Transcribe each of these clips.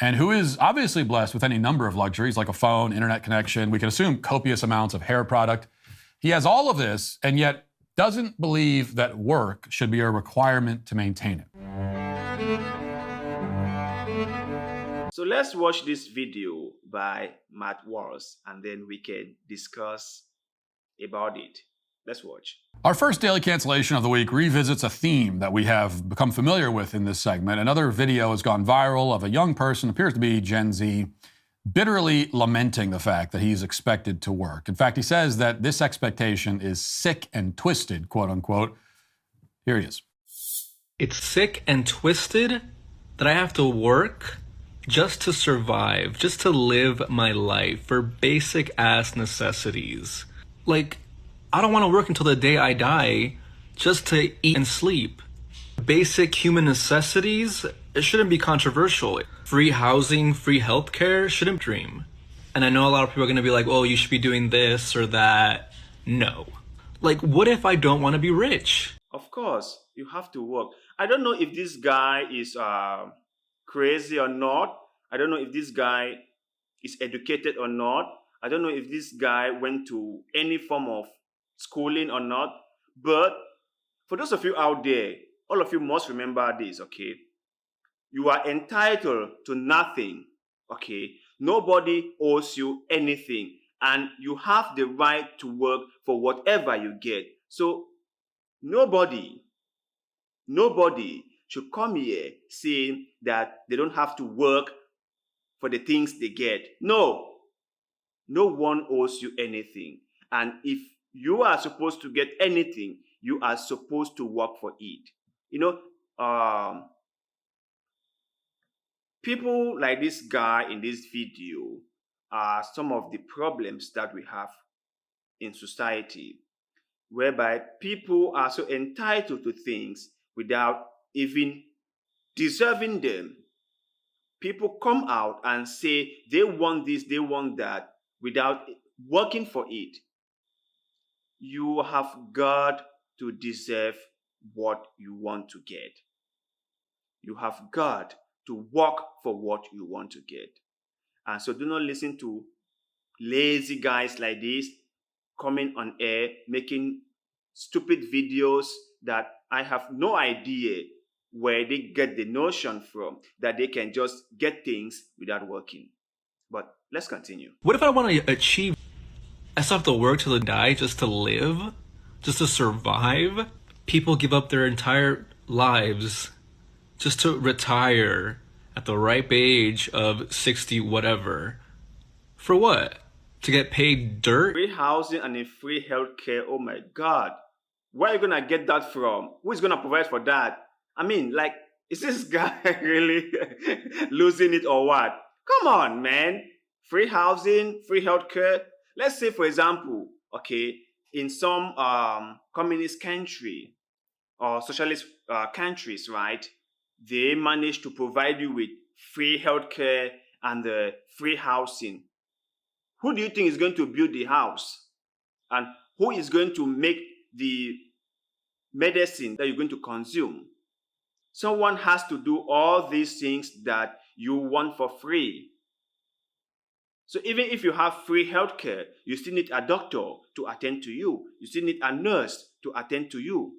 and who is obviously blessed with any number of luxuries like a phone, internet connection, we can assume copious amounts of hair product. He has all of this and yet doesn't believe that work should be a requirement to maintain it. So let's watch this video by Walsh and then we can discuss about it. Let's watch. Our first daily cancellation of the week revisits a theme that we have become familiar with in this segment. Another video has gone viral of a young person, appears to be Gen Z, bitterly lamenting the fact that he's expected to work. In fact, he says that this expectation is sick and twisted, quote unquote. Here he is. It's sick and twisted that I have to work just to survive, just to live my life for basic ass necessities. Like, I don't want to work until the day I die just to eat and sleep. Basic human necessities, it shouldn't be controversial. Free housing, free healthcare shouldn't dream. And I know a lot of people are going to be like, oh, you should be doing this or that. No. Like, what if I don't want to be rich? Of course, you have to work. I don't know if this guy is crazy or not. I don't know if this guy is educated or not. I don't know if this guy went to any form of schooling or not. But for those of you out there, all of you must remember this, okay? You are entitled to nothing, okay? Nobody owes you anything. And you have the right to work for whatever you get. So nobody should come here saying that they don't have to work for the things they get. No one owes you anything. And if you are supposed to get anything, you are supposed to work for it. You know, people like this guy in this video are some of the problems that we have in society, whereby people are so entitled to things without even deserving them. People come out and say they want this, they want that, without working for it. You have got to deserve what you want to get. You have got to work for what you want to get. And so do not listen to lazy guys like this coming on air, making stupid videos that I have no idea where they get the notion from, that they can just get things without working. But let's continue. What if I want to achieve? I still have to work till I die just to live, just to survive. People give up their entire lives just to retire at the ripe age of 60 whatever. For what? To get paid dirt? Free housing and a free healthcare, oh my God. Where are you going to get that from? Who is going to provide for that? I mean, like, is this guy really losing it or what? Come on, man. Free housing, free healthcare. Let's say, for example, okay, in some communist country or socialist countries, right, they manage to provide you with free healthcare and free housing. Who do you think is going to build the house? And who is going to make the medicine that you're going to consume? Someone has to do all these things that you want for free. So even if you have free healthcare, you still need a doctor to attend to you. You still need a nurse to attend to you.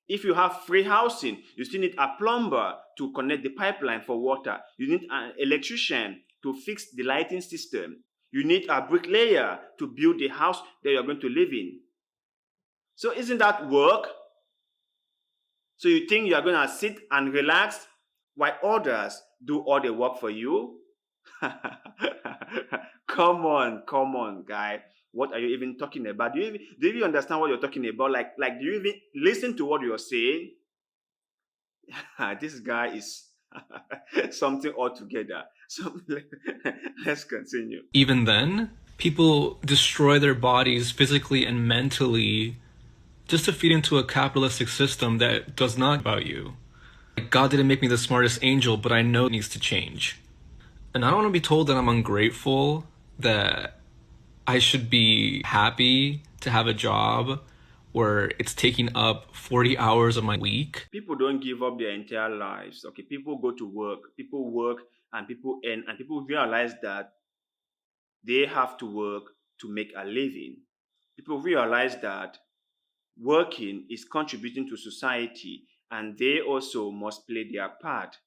If you have free housing, you still need a plumber to connect the pipeline for water. You need an electrician to fix the lighting system. You need a bricklayer to build the house that you're going to live in. So isn't that work? So you think you're going to sit and relax while others do all the work for you? Come on, guy. What are you even talking about? Do you even understand what you're talking about? Like, do you even listen to what you're saying? This guy is something altogether. So let's continue. Even then, people destroy their bodies physically and mentally just to feed into a capitalistic system that does not about you. God didn't make me the smartest angel, but I know it needs to change. And I don't want to be told that I'm ungrateful, that I should be happy to have a job, where it's taking up 40 hours of my week. People don't give up their entire lives. Okay, people go to work, people work, and people earn, and people realize that they have to work to make a living. People realize that working is contributing to society, and they also must play their part.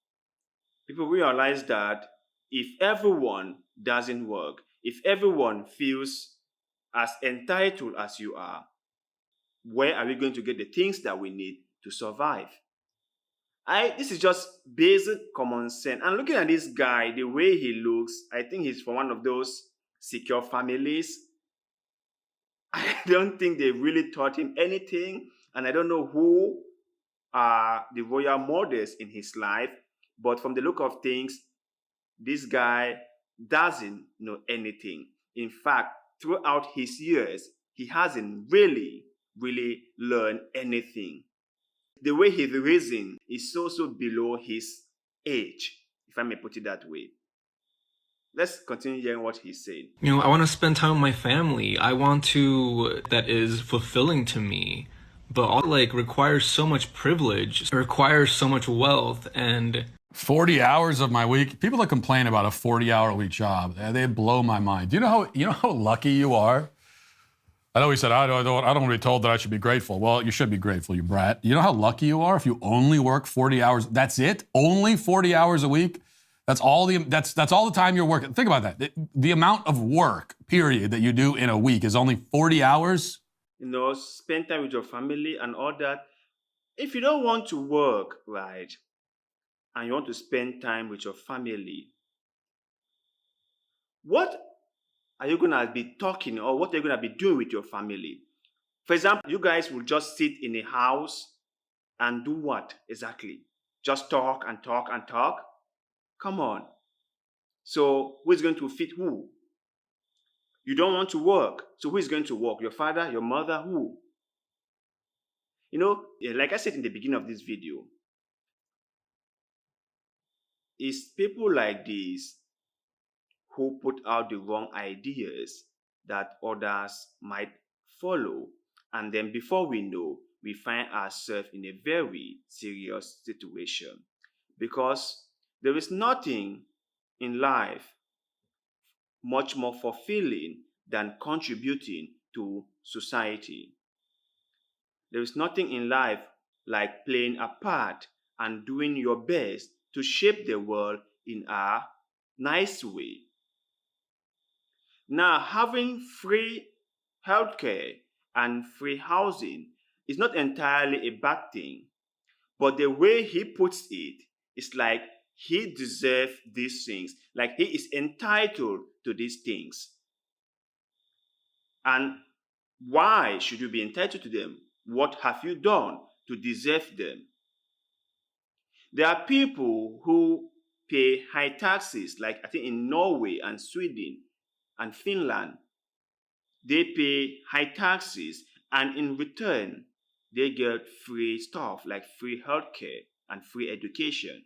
People realize that if everyone doesn't work, if everyone feels as entitled as you are, where are we going to get the things that we need to survive? This is just basic common sense. And looking at this guy, the way he looks, I think he's from one of those secure families. I don't think they really taught him anything, and I don't know who are the royal models in his life, but from the look of things, this guy doesn't know anything. In fact, throughout his years, he hasn't really learned anything. The way he's reasoning is so below his age, if I may put it that way. Let's continue hearing what he's saying. You know, I want to spend time with my family. I want to, that is fulfilling to me. But all like requires so much privilege, it requires so much wealth, and 40 hours of my week. People that complain about a 40-hour week job, they blow my mind. Do you know how lucky you are? I know he said, I don't want to be told that I should be grateful. Well, you should be grateful, you brat. You know how lucky you are if you only work 40 hours? That's it? Only 40 hours a week? That's all the time you're working. Think about that. The amount of work, period, that you do in a week is only 40 hours? You know, spend time with your family and all that. If you don't want to work, right, and you want to spend time with your family, what are you going to be talking, or what are you going to be doing with your family? For example, you guys will just sit in a house and do what exactly? Just talk and talk and talk? Come on. So who is going to feed who? You don't want to work. So who is going to work? Your father, your mother, who? You know, like I said in the beginning of this video, it's people like this who put out the wrong ideas that others might follow. And then before we know, we find ourselves in a very serious situation. Because there is nothing in life much more fulfilling than contributing to society. There is nothing in life like playing a part and doing your best to shape the world in a nice way. Now, having free healthcare and free housing is not entirely a bad thing, but the way he puts it is like he deserves these things, like he is entitled to these things. And why should you be entitled to them? What have you done to deserve them? There are people who pay high taxes, like I think in Norway and Sweden and Finland. They pay high taxes, and in return, they get free stuff like free healthcare and free education.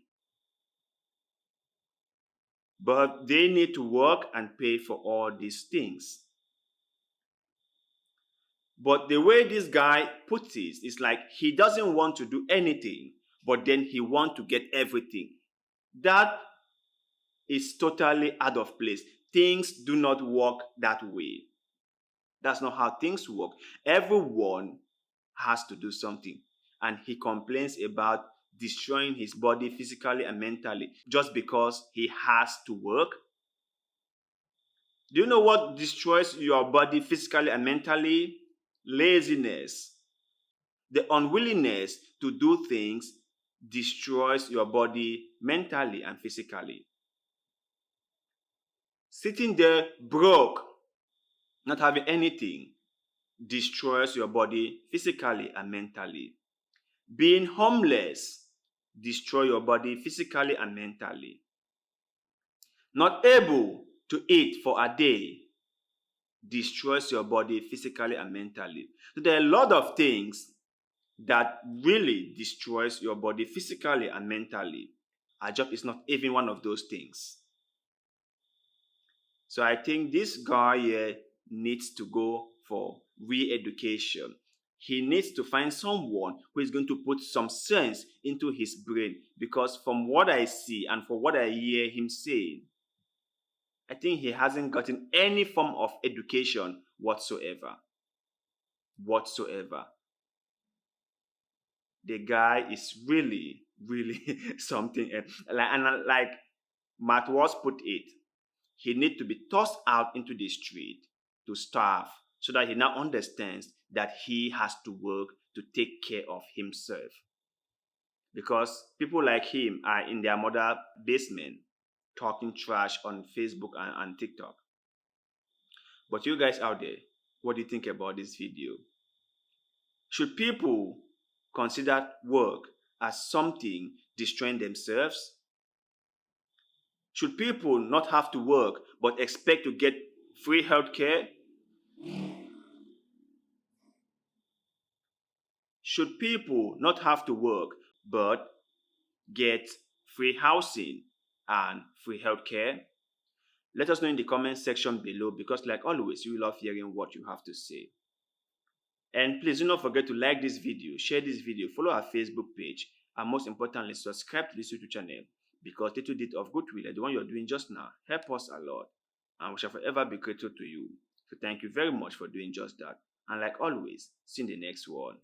But they need to work and pay for all these things. But the way this guy puts it is like he doesn't want to do anything, but then he wants to get everything. That is totally out of place. Things do not work that way. That's not how things work. Everyone has to do something. And he complains about destroying his body physically and mentally just because he has to work. Do you know what destroys your body physically and mentally? Laziness. The unwillingness to do things destroys your body mentally and physically. Sitting there broke, not having anything, destroys your body physically and mentally. Being homeless destroys your body physically and mentally. Not able to eat for a day destroys your body physically and mentally. So there are a lot of things that really destroys your body physically and mentally. Our job is not even one of those things. So I think this guy here needs to go for re-education. he needs to find someone who is going to put some sense into his brain, because from what I see and from what I hear him saying, I think he hasn't gotten any form of education whatsoever. The guy is really, really something. And like Matt Walsh put it, he needs to be tossed out into the street to starve, so that he now understands that he has to work to take care of himself. Because people like him are in their mother basement talking trash on Facebook and TikTok. But you guys out there, what do you think about this video? Should people consider work as something destroying themselves? Should people not have to work but expect to get free healthcare? Should people not have to work but get free housing and free healthcare? Let us know in the comment section below, because like always, we love hearing what you have to say. And please do not forget to like this video, share this video, follow our Facebook page, and most importantly, subscribe to this YouTube channel, because little bit of goodwill, like the one you're doing just now, help us a lot, and we shall forever be grateful to you. So thank you very much for doing just that. And like always, see you in the next one.